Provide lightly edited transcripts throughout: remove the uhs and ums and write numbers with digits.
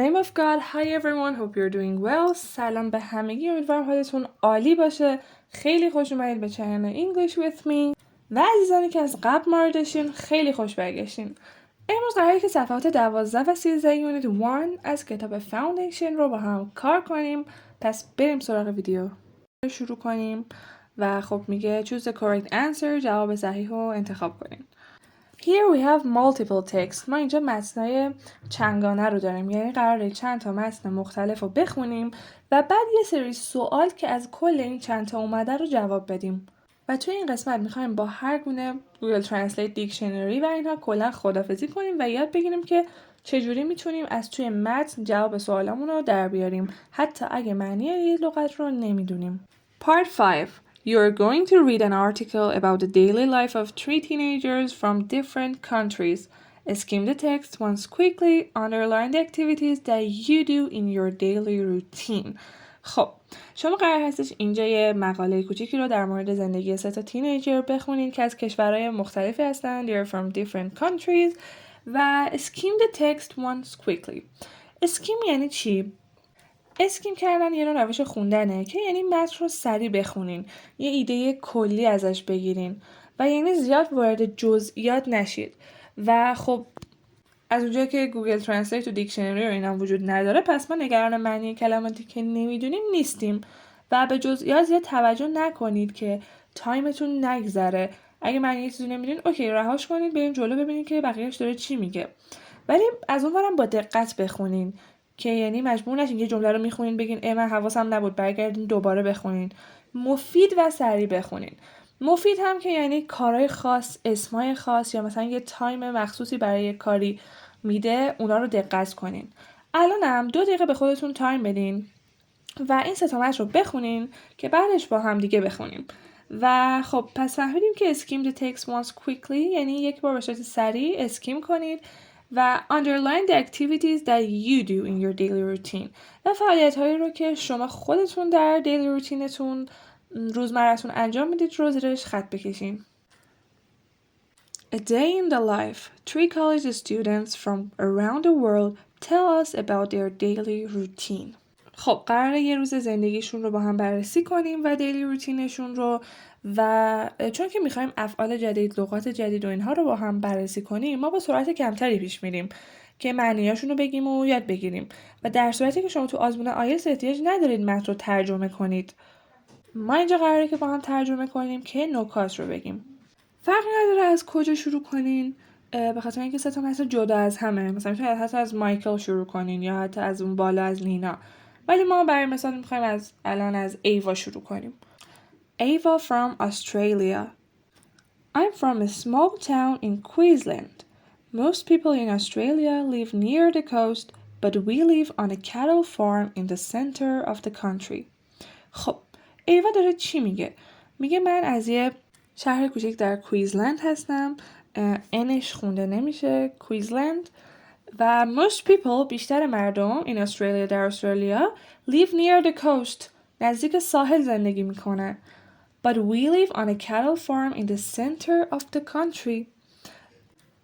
name of God, hi everyone, hope you're doing well. سلام به همگی، امیدوارم حالتون عالی باشه. خیلی خوش اومدید به چنل English with me. و عزیزانی که از قبل ما رو داشتین خیلی خوش برگشتین. امروز قراره که صفحات 12 و 13 یونیت 1 از کتاب فاوندیشن رو با هم کار کنیم. پس بریم سراغ ویدیو. شروع کنیم و خب میگه choose the correct answer، جواب صحیح رو انتخاب کنیم. Here we have multiple text. ما اینجا متنای چندگانه رو داریم، یعنی قراره چند تا متن مختلف رو بخونیم و بعد یه سری سوال که از کل این چند تا اومده رو جواب بدیم. و توی این قسمت میخوایم با هر گونه Google Translate دیکشنری و اینها کلا خداحافظی کنیم و یاد بگیریم که چجوری میتونیم از توی متن جواب سوالامون رو در بیاریم، حتی اگه معنی یه لغت رو نمیدونیم. Part 5. You're going to read an article about the daily life of 3 teenagers from different countries. Skim the text once quickly, underline the activities that you do in your daily routine. خب شما قرار هستش اینجا یه مقاله کوچیکی رو در مورد زندگی 3 تا تینیجر بخونید که از کشورهای مختلفی هستن. They're from different countries. و skim the text once quickly. skim یعنی چی؟ اسکیم کردن یه نوع روش خوندنه که یعنی متن رو سریع بخونین، یه ایده کلی ازش بگیرین و یعنی زیاد وارد جزئیات نشید. و خب از اونجایی که گوگل ترنسلیت و دیکشنری و اینا وجود نداره، پس ما نگران معنی کلماتی که نمیدونیم نیستیم و به جزئیات زیاد توجه نکنید که تایمتون نگذره. اگه معنی یه چیزی نمیدونید اوکی رهاش کنید، بریم جلو ببینید که بقیه‌اش داره چی میگه. ولی از اونورم با دقت بخونین که یعنی مجبور نشین یه جمله رو میخونین بگین من حواسم نبود، برگردین دوباره بخونین. مفید و سریع بخونین. مفید هم که یعنی کارهای خاص، اسمای خاص یا مثلا یه تایم مخصوصی برای یه کاری میده، اونا رو دقت کنین. الانم 2 دقیقه به خودتون تایم بدین و این 3 تا متن رو بخونین که بعدش با هم دیگه بخونیم. و خب پس فهمیدیم که skim the text once quickly یعنی یک بار به صورت سریع اسکیم کنید و underline the activities that you do in your daily routine و فعالیت‌هایی رو که شما خودتون در daily روتینتون روزمره‌تون انجام میدید رو زیرش خط بکشین. A day in the life. 3 college students from around the world tell us about their daily routine. خب قراره یه روز زندگیشون رو با هم بررسی کنیم و دیلی روتینشون رو، و چون که میخوایم افعال جدید، لغات جدید و اینها رو با هم بررسی کنیم، ما با سرعت کمتری پیش میریم که معنیاشون رو بگیم و یاد بگیریم و در صورتی که شما تو آزمون آیلتس احتیاج ندارید متن رو ترجمه کنید. ما اینجا قراره که با هم ترجمه کنیم که نکات رو بگیم. فرقی نداره از کجا شروع کنین، به خاطر اینکه 3 تا متن جدا از همه. مثلا میتونید حتی از مایکل شروع کنین یا حتی از اون بالا از لینا، ولی ما برای مثال میخوایم الان از ایوا شروع کنیم. Ava from Australia. I'm from a small town in Queensland. Most people in Australia live near the coast, but we live on a cattle farm in the center of the country. خب ایوا داره چی میگه؟ میگه من از یه شهر کوچیک در کویزلند هستم. انش خونده نمیشه، کویزلند. و most people بیشتر مردم in Australia در استرالیا live near the coast نزدیک ساحل زندگی میکنن. But we live on a cattle farm in the center of the country.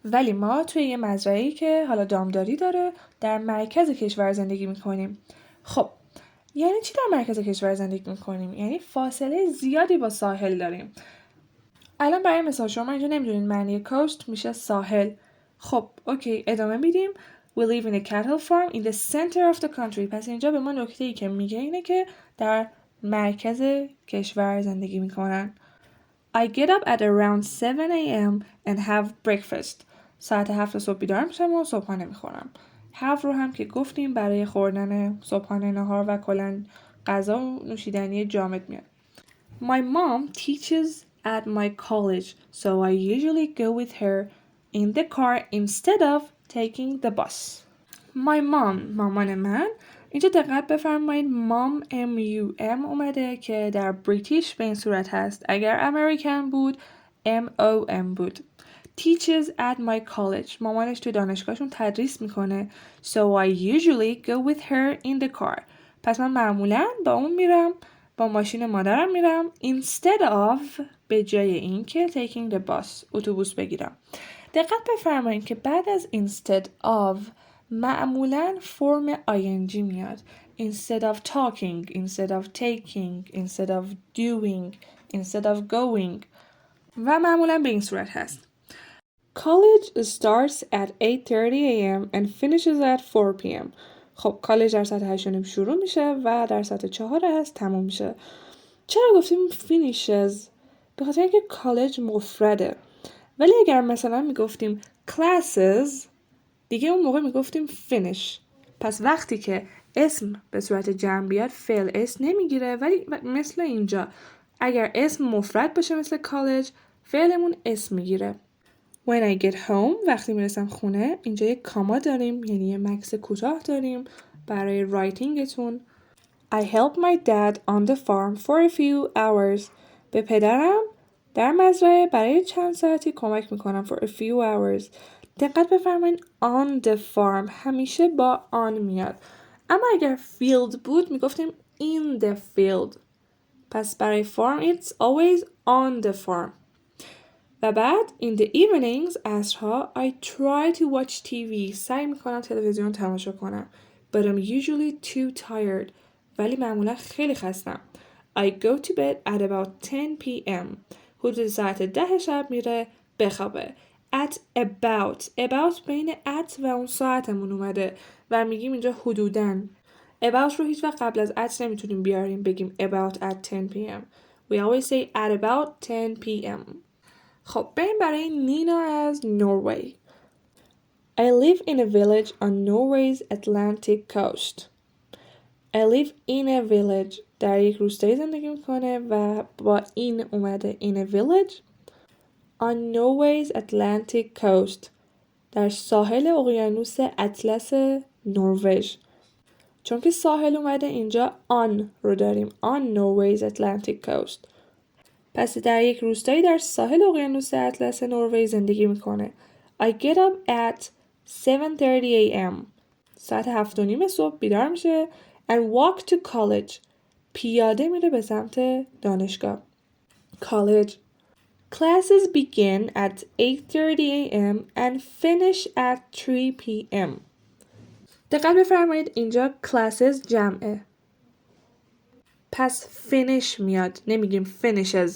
ولی ما توی یه مزرعه‌ای که حالا دامداری داره در مرکز کشور زندگی میکنیم. خب یعنی چی در مرکز کشور زندگی میکنیم؟ یعنی فاصله زیادی با ساحل داریم. الان برای مثال شما اینجا نمیدونین معنی coast میشه ساحل. خب اوکی ادامه میدیم. We live in a cattle farm in the center of the country. پس اینجا به ما نکته‌ای که میگه اینه که در مرکز کشور زندگی میکنن. I get up at around 7 a.m. and have breakfast. ساعت 7 صبح بیدار میشم و صبحانه میخورم. have رو هم که گفتیم برای خوردن صبحانه، نهار و کلاً غذا و نوشیدنی جامد میاد. My mom teaches at my college, so I usually go with her in the car instead of taking the bus. My mom, مامان من. اینجا دقت بفرمایید mom M-U-M اومده که در بریتیش به این صورت هست. اگر امریکن بود M-O-M بود. Teaches at my college. مامانش تو دانشگاهشون تدریس میکنه. So I usually go with her in the car. پس من معمولاً با اون میرم، با ماشین مادرم میرم instead of به جای این که taking the bus اتوبوس بگیرم. دقت بفرمایید که بعد از instead of معمولاً فرم ing میاد. Instead of talking, instead of taking, instead of doing, instead of going. و معمولاً به این صورت هست. College starts at 8:30 a.m. and finishes at 4 p.m. خب کالج در ساعت 8:30 شروع میشه و در ساعت 4 هست تموم میشه. چرا گفتیم finishes؟ به خاطر اینکه کالج مفرده. ولی اگر مثلا میگفتیم classes دیگه اون موقع میگفتیم finish. پس وقتی که اسم به صورت جمع بیاد فعل اسم نمیگیره، ولی مثل اینجا اگر اسم مفرد باشه مثل کالج فعلمون اسم میگیره. When I get home وقتی میرسم خونه اینجا یک کاما داریم، یعنی یه مکث کوتاه داریم برای رایتینگتون. I help my dad on the farm for a few hours. به پدرم در مزرعه برای چند ساعتی کمک میکنم for a few hours. دقت بفرمایید on the farm همیشه با on میاد. اما اگر field بود میگفتیم in the field. پس برای farm it's always on the farm. و بعد in the evenings عصرها I try to watch TV. سعی میکنم تلویزیون تماشا کنم. But I'm usually too tired. ولی معمولا خیلی خستم. I go to bed at about 10 p.m. حدود ساعت 10 شب میره بخوابه. At about بین at و اون ساعتمون اومده و میگیم اینجا حدوداً. About رو هیچ وقت قبل از at نمیتونیم بیاریم بگیم about at 10 p.m. We always say at about 10 p.m. خب بریم برای نینا از نروژ. I live in a village on Norway's Atlantic coast. I live in a village در یک روستایی زندگی میکنه و با این اومده in a village on Norway's Atlantic coast در ساحل اقیانوس اطلس نروژ. چون که ساحل اومده اینجا on رو داریم on Norway's Atlantic coast. پس در یک روستایی در ساحل اقیانوس اطلس نروژ زندگی میکنه. I get up at 7:30 a.m. ساعت 7:30 صبح بیدار میشه and walk to college. پیاده میره به سمت دانشگاه. College. Classes begin at 8:30 a.m. and finish at 3 p.m. دقت بفرمایید اینجا classes جمعه. پس finish میاد. نمیگیم finishes.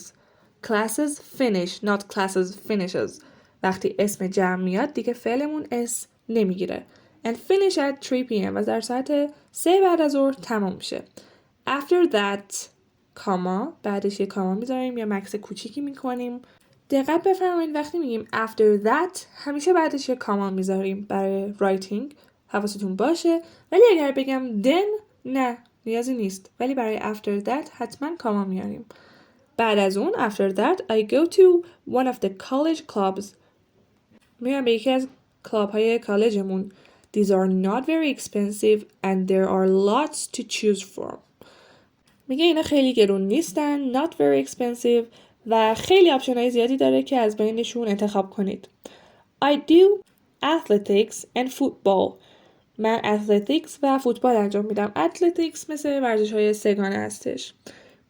Classes finish, not classes finishes. وقتی اسم جمع میاد دیگه فعلمون اس نمیگیره. And finish at 3 p.m. و در ساعت 3 بعد از ظهر تمام میشه. After that, کاما بعدش یه کاما میذاریم یا مکث کوچیکی میکنیم. دقت بفرمایید وقتی میگیم after that همیشه بعدش یه کاما میذاریم برای writing. حواستون باشه. ولی اگر بگم then نه نیازی نیست. ولی برای after that حتما کاما میاریم. بعد از اون after that I go to one of the college clubs. میرم به یکی از کلاب های کالجمون. These are not very expensive and there are lots to choose from. میگه اینا خیلی گرون نیستن, not very expensive و خیلی آپشن های زیادی داره که از بینشون انتخاب کنید. I do athletics and football. من athletics و فوتبال انجام میدم. athletics مثل ورزش های سگانه هستش.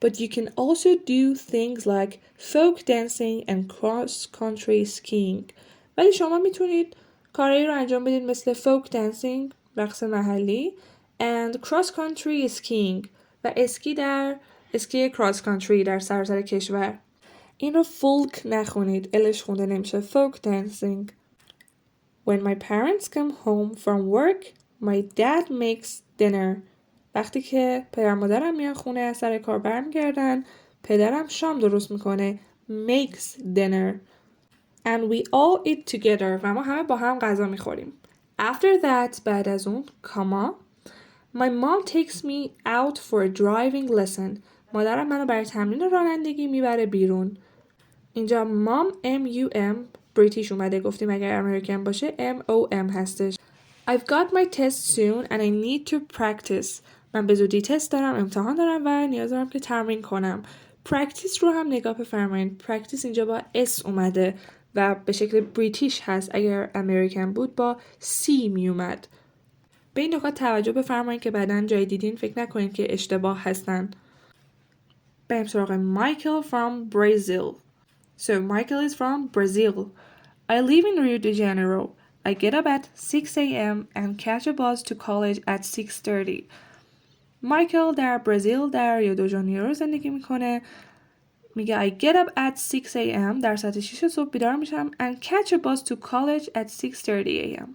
But you can also do things like folk dancing and cross-country skiing. ولی شما میتونید کارهایی رو انجام بدید مثل folk dancing رقص محلی and cross-country skiing و اسکی cross-country در سراسر کشور. این رو folk نخونید. الش خونده نمیشه. folk dancing. When my parents come home from work, my dad makes dinner. وقتی که پدر مادرم میان خونه از سر کار برمیگردن پدرم شام درست میکنه makes dinner and we all eat together و ما همه با هم غذا میخوریم. After that بعد از اون کاما my mom takes me out for a driving lesson. مادرم منو برای تمرین رانندگی میبره بیرون. اینجا mom M-U-M بریتیش اومده گفتیم اگر امریکن باشه M-O-M هستش. I've got my test soon and I need to practice. من به زودی تست دارم امتحان دارم و نیاز دارم که تمرین کنم. practice رو هم نگاه بفرمایید. practice اینجا با S اومده و به شکل بریتیش هست. اگر امریکن بود با C می اومد. به این نکات توجه بفرمایید که بعداً جای دیدین فکر نکنید که اشتباه هستن. بریم سراغ Michael from Brazil. So Michael is from Brazil. I live in Rio de Janeiro. I get up at 6 a.m. and catch a bus to college at 6:30. مایکل در برزیل در ریو دو ژانیرو زندگی میکنه. میگه I get up at 6 a.m. در ساعت 6 صبح بیدار میشم and catch a bus to college at 6:30 a.m.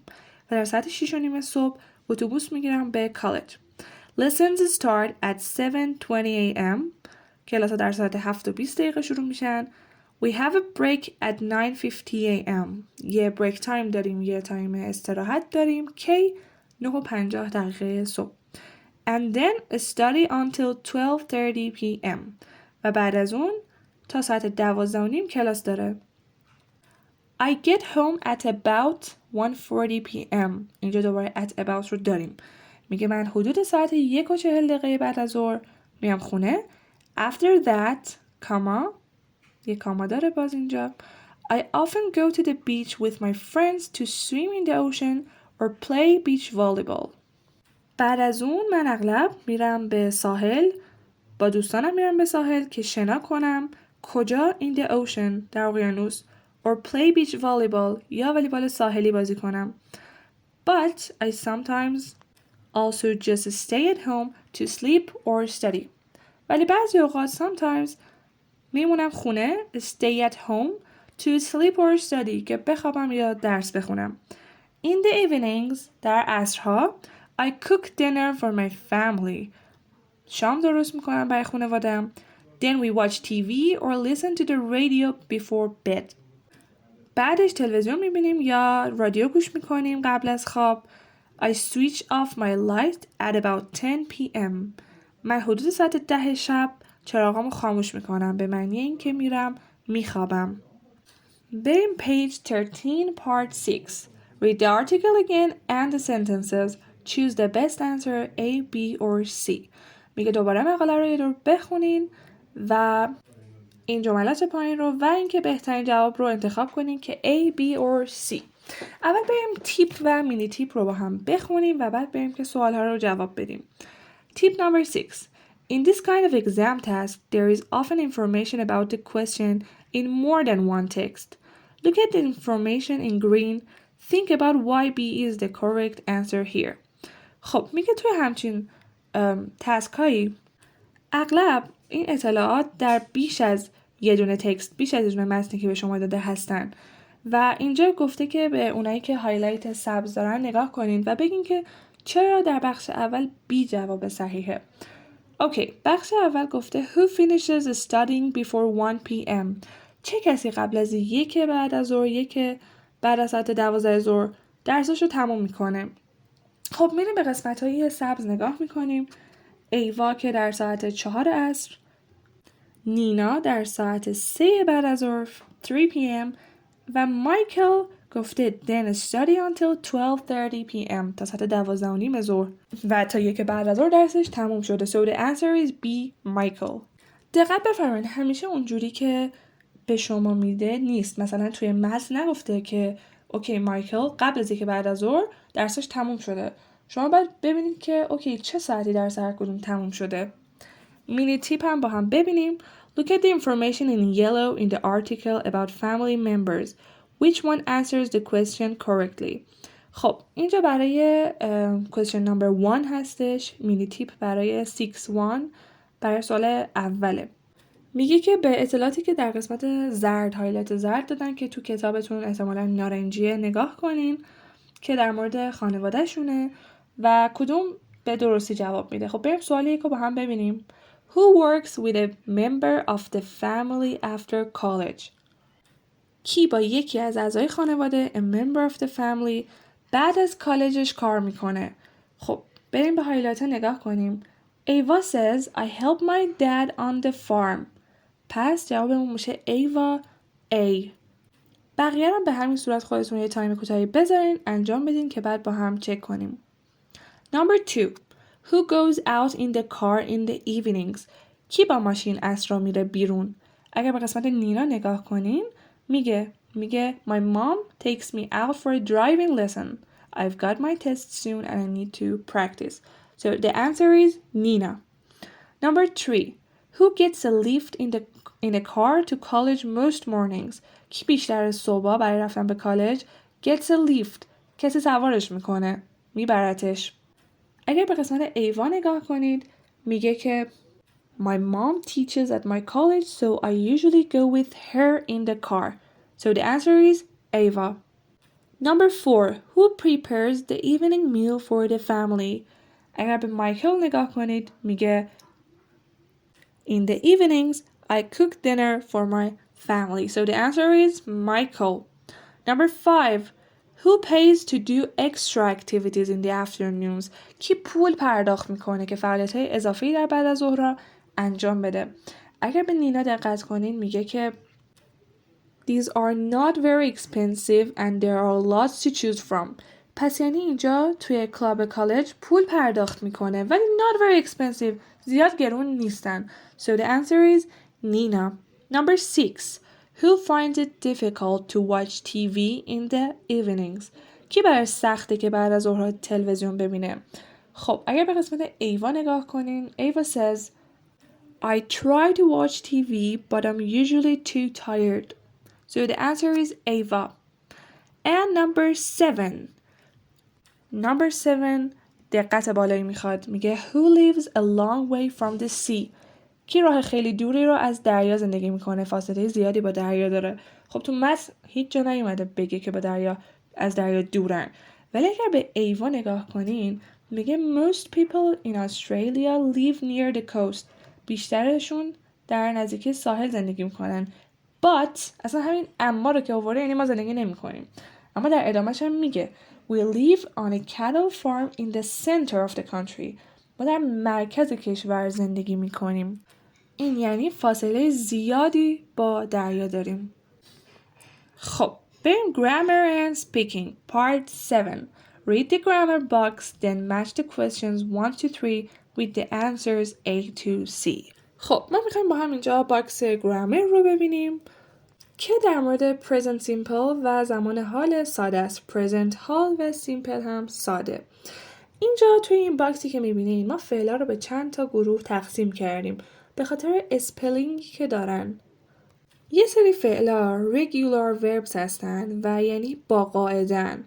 و در ساعت 6 و نیم صبح اتوبوس میگیرم به کالج. Lessons start at 7:20 a.m. کلاس در ساعت 7:20 شروع میشن. We have a break at 9:50 a.m. یه break time داریم، یه تایم استراحت داریم که 9:50 صبح. And then study until 12:30 p.m. و بعد از اون تا ساعت 12:30 کلاس داره. I get home at about 1:40 p.m. اینجا دوباره at about رو داریم. میگه من حدود ساعت 1:40 بعد از ظهر میام خونه. After that, یه کاما داره باز اینجا. I often go to the beach with my friends to swim in the ocean or play beach volleyball. بعد از اون من اغلب میرم به ساحل، با دوستانم میرم به ساحل که شنا کنم. کجا؟ In the ocean، در اقیانوس. Or play beach volleyball، یا والیبال ساحلی بازی کنم. But I sometimes also just stay at home to sleep or study. ولی بعضی اوقات sometimes میمونم خونه stay at home to sleep or study که بخوابم یا درس بخونم. In the evenings در عصرها I cook dinner for my family. شام درست میکنم برای خانواده‌ام. Then we watch TV or listen to the radio before bed. بعدش تلویزیون میبینیم یا رادیو گوش میکنیم قبل از خواب. I switch off my light at about 10 p.m. من حدود ساعت 10 شب چراغامو خاموش میکنم، به معنی این که میرم میخوابم. بریم page 13 part 6. Read the article again and the sentences. Choose the best answer A, B or C. میگه دوباره مقاله رو یه دور بخونین و این جملات پایین رو و اینکه بهترین جواب رو انتخاب کنین که A, B or C. اول بریم تیپ و مینی تیپ رو با هم بخونیم و بعد بریم که سوال ها رو جواب بدیم. Tip number 6. In this kind of exam task, there is often information about the question in more than one text. Look at the information in green. Think about why B is the correct answer here. خب میگه توی همچین تسک هایی اغلب این اطلاعات در بیش از یه دونه تکست، بیش از یه دونه متنی که به شما داده هستن و اینجا گفته که به اونایی که هایلایت سبز دارن نگاه کنین و بگین که چرا در بخش اول بی جواب صحیحه. اوکی، بخش اول گفته Who finishes studying before 1 p.m. چه کسی قبل از 1 بعد از ظهر، 1 بعد از ساعت 12 ظهر درسش رو تموم میکنه. خب میریم به قسمت های سبز نگاه میکنیم. ایوا که در ساعت 4 عصر، نینا در ساعت 3 بعد از ظهر 3 p.m. و مایکل گفته then study until 12:30 p.m. تا ساعت 12:30 ظهر و تا 1 بعد از ظهر درسش تموم شده. So the answer is B, Michael. دقت بفرمایید همیشه اونجوری که به شما میده نیست. مثلا توی متن نگفته که اوکی مایکل قبل از 1 بعد از ظهر درسش تموم شده. شما باید ببینید که اوکی چه ساعتی درس هر کدوم تموم شده. مینی تیپ هم با هم ببینیم. Look at the information in yellow in the article about family members. Which one answers the question correctly? خب اینجا برای question number 1 هستش. مینی تیپ برای 6-1 برای سوال اوله. میگه که به اطلاعاتی که در قسمت زرد هایلایت زرد دادن که تو کتابتون احتمالاً نارنجیه نگاه کنین که در مورد خانواده شونه و کدوم به درستی جواب میده. خب بریم سوال 1 رو با هم ببینیم. Who works with a member of the family after college? کی با یکی از اعضای خانواده a member of the family بعد از کالجش کار میکنه؟ خب بریم به هایلایت نگاه کنیم. Ava says I help my dad on the farm. پس جوابمون میشه Ava A. بقیه رو به همین صورت خودتون یه تایم کوتاهی بذارین انجام بدین که بعد با هم چک کنیم. Number 2. Who goes out in the car in the evenings? کی با ماشین عصرها میره بیرون؟ اگر به قسمت نینا نگاه کنین میگه My mom takes me out for a driving lesson. I've got my test soon and I need to practice. So the answer is Nina. Number 3. Who gets a lift in a car to college most mornings? کی بیشتر صبح برای رفتن به کالج gets a lift کسی سوارش میکنه، میبرتش. اگر به قسمت ایوا نگاه کنید میگه که My mom teaches at my college so I usually go with her in the car. So the answer is Ava. Number 4. Who prepares the evening meal for the family? اگر به مایکل نگاه کنید میگه In the evenings I cook dinner for my family. So the answer is Michael. Number 5. Who pays to do extra activities in the afternoons? کی پول پرداخت میکنه که فعالیت‌های اضافی در بعد از ظهر انجام بده؟ اگر به نینا دقت کنین میگه که These are not very expensive and there are lots to choose from. پس یعنی اینجا توی کلاب کالج پول پرداخت میکنه ولی not very expensive. زیاد گرون نیستن. So the answer is Nina. Number 6. Who finds it difficult to watch TV in the evenings? کی برای سخته که بعد از ظهر تلویزیون ببینه؟ خب اگر به قسمت ایوا نگاه کنین Ava says I try to watch TV but I'm usually too tired. So the answer is Ava. And number 7. Number 7 دقت بالایی میخواد. میگه Who lives a long way from the sea? کی راه خیلی دوری رو از دریا زندگی میکنه؟ فاصله زیادی با دریا داره. خب تو متن هیچ جا نیومده بگه که با از دریا دورن. ولی اگر به ایوا نگاه کنین میگه Most people in Australia live near the coast. بیشترشون در نزدیکی ساحل زندگی میکنن. But اصلا همین اما رو که آورده یعنی ما زندگی نمی کنیم. اما در ادامهش هم میگه We live on a cattle farm in the center of the country. ما در مرکز کشور زندگی می کنیم. این یعنی فاصله زیادی با دریا داریم. خب بریم grammar and speaking part 7. Read the grammar box then match the questions 1 to 3 with the answers A to C. خب ما میخوایم با هم اینجا باکس grammar رو ببینیم که در مورد present simple و زمان حال ساده است. present حال و simple هم ساده. اینجا توی این باکسی که میبینید ما فعلا رو به چند تا گروه تقسیم کردیم به خاطر اسپلینگی که دارن. یه سری فعلا regular verbs هستن و یعنی با قاعدن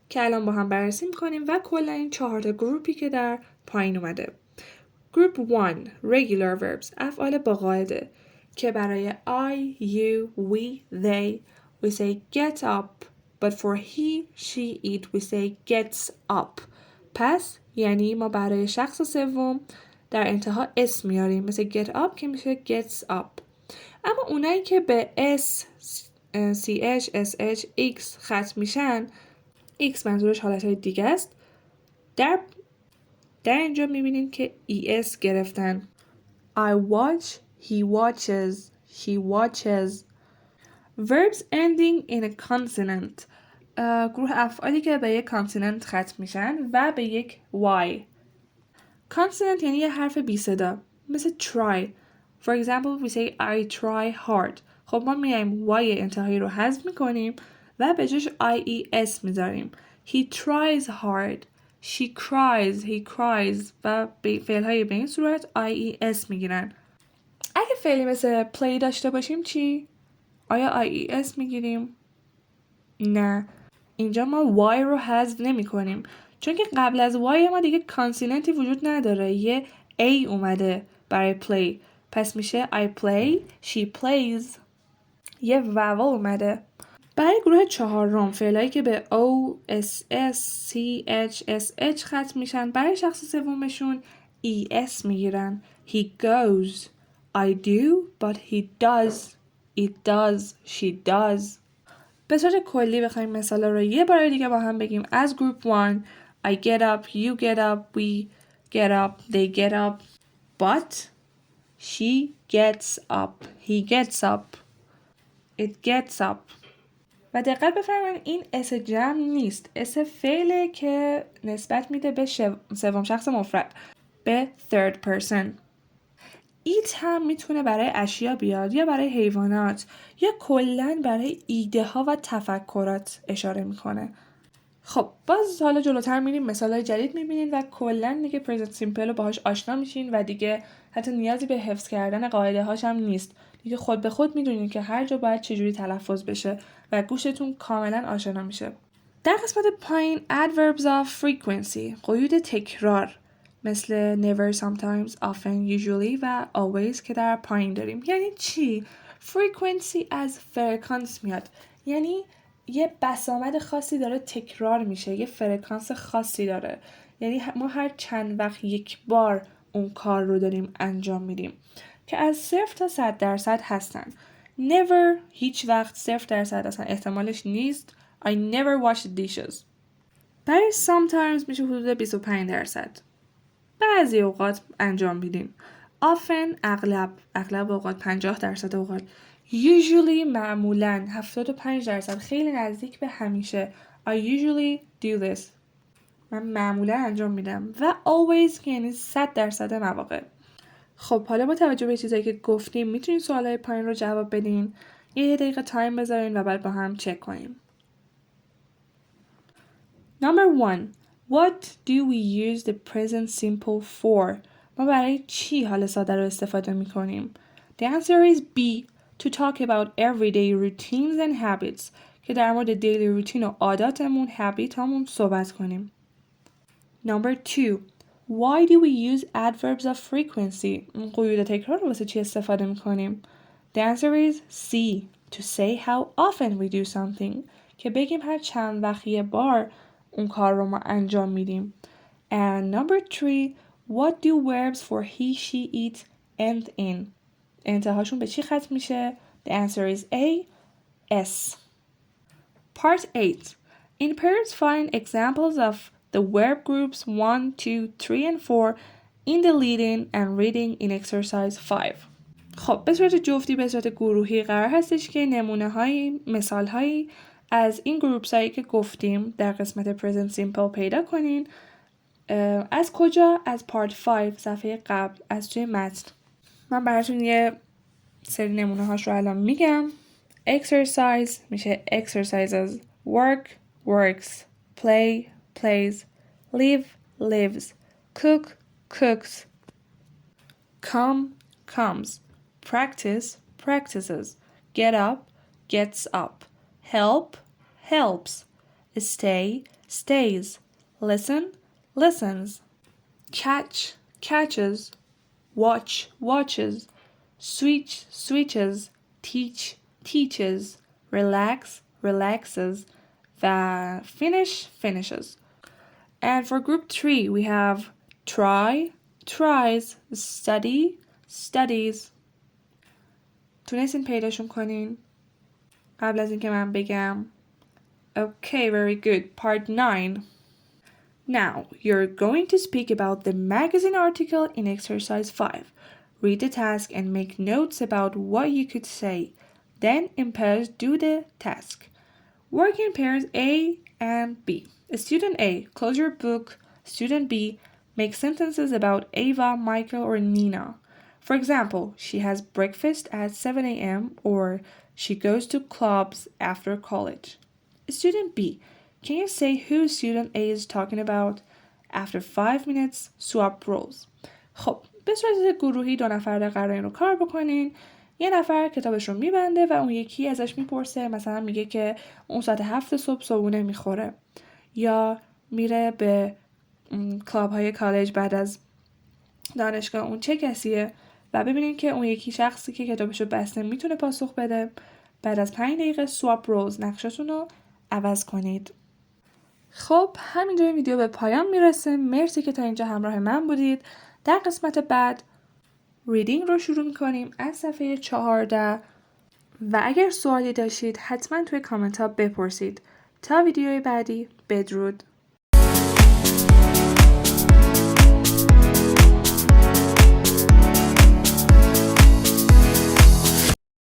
که الان با هم بررسی میکنیم و کلا این 4 تا گروپی که در پایین اومده. Group 1 regular verbs افعال با قاعده که برای I, you, we, they we say get up but for he, she, it we say gets up. پس یعنی ما برای شخص سوم در انتها اس میاریم مثل get up که میشه gets up. اما اونایی که به s, ch, sh, x ختم میشن x منظورش حالتهای دیگه است. در اینجا میبینیم که es گرفتن. I watch, he watches, she watches. Verbs ending in a consonant گروه افعالی که به یک کانسوننت ختم میشن و به یک y. Consonant یعنی یه حرف بی صدا مثل try. For example we say I try hard. خب ما میایم y انتهایی رو حذف میکنیم و به جاش ies میذاریم. He tries hard. She cries. He cries. و فعلهای به این صورت ies میگیرن. اگه فعلی مثل play داشته باشیم چی؟ آیا ies میگیریم؟ نه. اینجا ما y رو حذف نمی کنیم چون که قبل از y ما دیگه کانسوننتی وجود نداره. یه a اومده برای play. پس میشه I play, she plays. یه vowel اومده. برای گروه 4 فعلایی که به o, s, s, c, h, s, h ختم میشن برای شخص سومشون es میگیرن. He goes. I do but he does. It does. She does. به صورت کلی بخوایم مثالا رو یه بار دیگه با هم بگیم. از group 1 I get up, you get up, we get up, they get up. But she gets up, he gets up, it gets up. و دقت بفرمایید این اس جمع نیست. اس فعله که نسبت میده به سوم شخص مفرد به third person. ایت هم میتونه برای اشیا بیاد یا برای حیوانات یا کلن برای ایده ها و تفکرات اشاره میکنه. خب باز حالا جلوتر میریم مثالای جدید میبینید و کلن دیگه present simple رو باهاش آشنا میشین و دیگه حتی نیازی به حفظ کردن قاعده هاش هم نیست. دیگه خود به خود میدونید که هر جا باید چجوری تلفظ بشه و گوشتون کاملا آشنا میشه. در قسمت پایین adverbs of frequency قیود تکرار مثل never, sometimes, often, usually و always که در پایین داریم. یعنی چی؟ frequency از فرکانس میاد، یعنی یه بسامد خاصی داره تکرار میشه، یه فرکانس خاصی داره، یعنی ما هر چند وقت یک بار اون کار رو داریم انجام میدیم که از 0 تا 100% هستن. never هیچ وقت 0% اصلا احتمالش نیست. I never wash the dishes. برای sometimes میشه حدود 25%. بعضی اوقات انجام میدیم. often اغلب اوقات 50% اوقات. usually معمولاً 75%، خیلی نزدیک به همیشه. I usually do this. من معمولاً انجام میدم. و always یعنی 100% مواقع. خب حالا با توجه به چیزایی که گفتیم میتونین سوالای پایین رو جواب بدین. یه دقیقه تایم بذارین و بعد با هم چک کنیم. Number 1. What do we use the present simple for? ما برای چی حال ساده رو استفاده میکنیم؟ The answer is B. To talk about everyday routines and habits. که در مورد daily روتین و عاداتمون، habit همون صحبت کنیم. Number 2. Why do we use adverbs of frequency? قیود تکرار رو واسه چی استفاده میکنیم؟ The answer is C. To say how often we do something. که بگیم هر چند وقت یه بار اون کار رو ما انجام میدیم. And number 3. What do verbs for he, she, it end in? انتهاشون به چی ختم میشه؟ The answer is A. S. Part 8. In pairs find examples of the verb groups 1, 2, 3 and 4 in the reading and reading in exercise 5. خب به صورت جفتی به صورت گروهی قرار هستش که نمونه هایی، مثال هایی از این گروپس هایی که گفتیم در قسمت present simple پیدا کنین. از کجا؟ از پارت 5 صفحه قبل از توی متن. من براتون یه سری نمونه هاش رو الان میگم. exercise میشه exercises, work, works, play, plays, live, lives, cook, cooks, come, comes, practice, practices, get up, gets up, help, helps, stay, stays, listen, listens, catch, catches, watch, watches, switch, switches, teach, teaches, relax, relaxes, finish, finishes. And for group 3 we have try, tries, study, studies. تونستین پیداشون کنین؟ قبل از اینکه من بگم. Okay, very good. Part 9. Now, you're going to speak about the magazine article in exercise 5. Read the task and make notes about what you could say. Then, in pairs, do the task. Work in pairs A and B. Student A, close your book. Student B, make sentences about Ava, Michael, or Nina. For example, she has breakfast at 7 a.m. or she goes to clubs after college. Student B, can you say who student A is talking about? After 5 minutes, swap roles. خب به صورت گروهی 2 نفر قرار این رو کار بکنین. یه نفر کتابش رو میبنده و اون یکی ازش میپرسه، مثلا میگه که اون ساعت 7 صبح صبحونه میخوره یا میره به کلاب های کالج بعد از دانشگاه، اون چه کسیه و ببینین که اون یکی شخصی که کتابش رو بسته میتونه پاسخ بده. بعد از 5 دقیقه سواب روز نقشتون رو عوض کنید. خب همینجا این ویدیو به پایان میرسه. مرسی که تا اینجا همراه من بودید. در قسمت بعد ریدینگ رو شروع میکنیم از صفحه 14 و اگر سوالی داشتید حتما توی کامنت ها بپرسید. تا ویدیوی بعدی، بدرود.